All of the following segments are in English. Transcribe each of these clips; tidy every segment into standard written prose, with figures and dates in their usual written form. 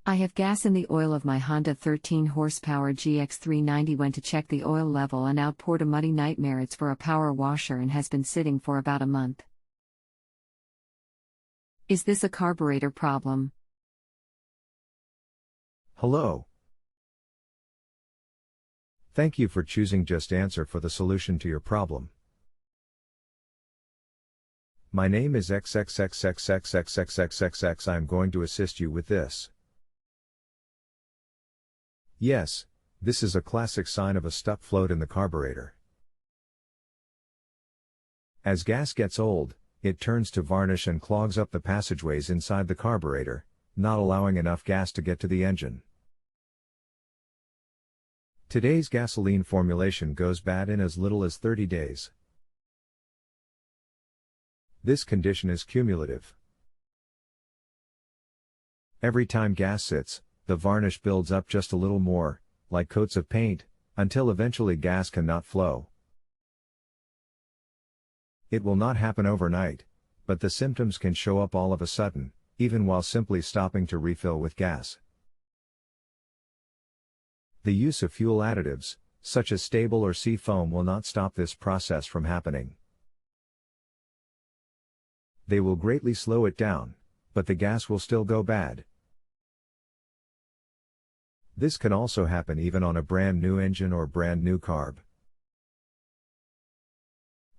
I have gas in the oil of my Honda 13 horsepower GX390. Went to check the oil level and outpoured a muddy nightmare. It's for a power washer and has been sitting for about a month. Is this a carburetor problem? Hello. Thank you for choosing JustAnswer for the solution to your problem. My name is XXXXXX I am going to assist you with this. Yes, this is a classic sign of a stuck float in the carburetor. As gas gets old, it turns to varnish and clogs up the passageways inside the carburetor, not allowing enough gas to get to the engine. Today's gasoline formulation goes bad in as little as 30 days. This condition is cumulative. Every time gas sits, the varnish builds up just a little more, like coats of paint, until eventually gas cannot flow. It will not happen overnight, but the symptoms can show up all of a sudden, even while simply stopping to refill with gas. The use of fuel additives, such as stable or sea foam, will not stop this process from happening. They will greatly slow it down, but the gas will still go bad. This can also happen even on a brand new engine or brand new carb.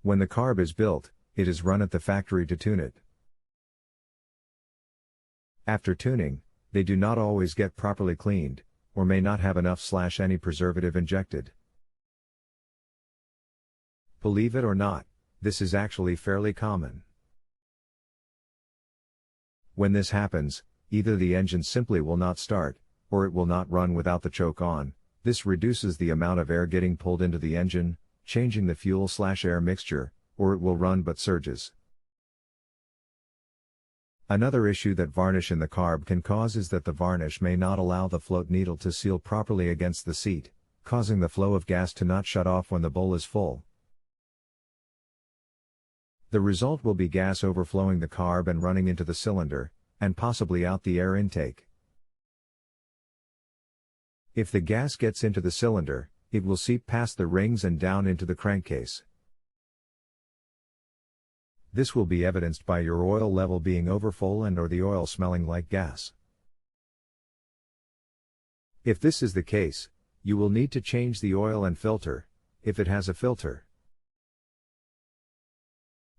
When the carb is built, it is run at the factory to tune it. After tuning, they do not always get properly cleaned, or may not have enough/any preservative injected. Believe it or not, this is actually fairly common. When this happens, either the engine simply will not start, or it will not run without the choke on. This reduces the amount of air getting pulled into the engine, changing the fuel/air mixture, or it will run but surges. Another issue that varnish in the carb can cause is that the varnish may not allow the float needle to seal properly against the seat, causing the flow of gas to not shut off when the bowl is full. The result will be gas overflowing the carb and running into the cylinder, and possibly out the air intake. If the gas gets into the cylinder, it will seep past the rings and down into the crankcase. This will be evidenced by your oil level being overfull and/or the oil smelling like gas. If this is the case, you will need to change the oil and filter, if it has a filter.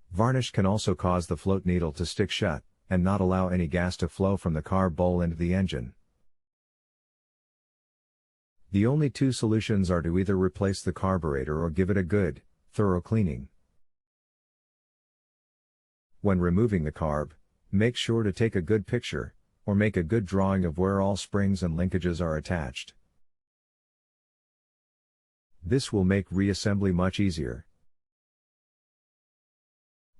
Varnish can also cause the float needle to stick shut, and not allow any gas to flow from the carb bowl into the engine. The only two solutions are to either replace the carburetor or give it a good, thorough cleaning. When removing the carb, make sure to take a good picture, or make a good drawing of where all springs and linkages are attached. This will make reassembly much easier.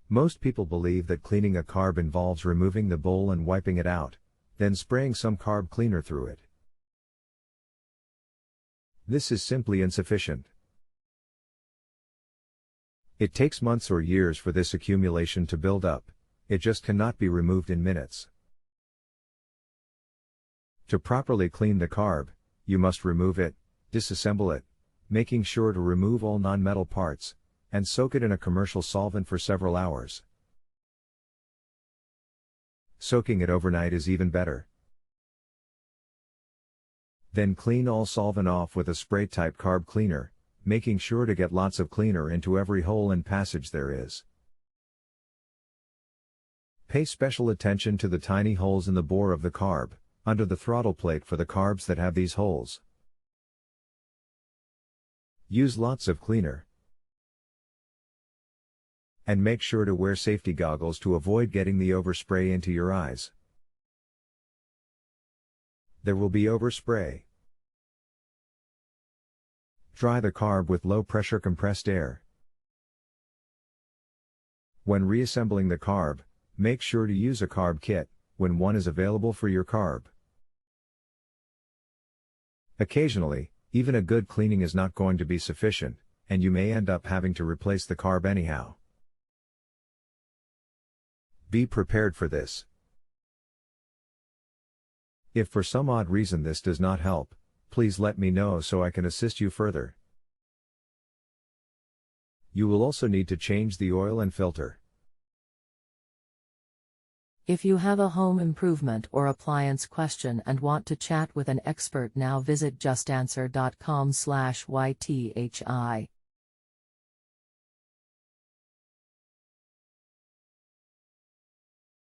Most people believe that cleaning a carb involves removing the bowl and wiping it out, then spraying some carb cleaner through it. This is simply insufficient. It takes months or years for this accumulation to build up. It just cannot be removed in minutes. To properly clean the carb, you must remove it, disassemble it, making sure to remove all non-metal parts, and soak it in a commercial solvent for several hours. Soaking it overnight is even better. Then clean all solvent off with a spray-type carb cleaner, making sure to get lots of cleaner into every hole and passage there is. Pay special attention to the tiny holes in the bore of the carb, under the throttle plate for the carbs that have these holes. Use lots of cleaner. And make sure to wear safety goggles to avoid getting the overspray into your eyes. There will be overspray. Dry the carb with low-pressure compressed air. When reassembling the carb, make sure to use a carb kit, when one is available for your carb. Occasionally, even a good cleaning is not going to be sufficient, and you may end up having to replace the carb anyhow. Be prepared for this. If for some odd reason this does not help, please let me know so I can assist you further. You will also need to change the oil and filter. If you have a home improvement or appliance question and want to chat with an expert, now visit justanswer.com/YTHI.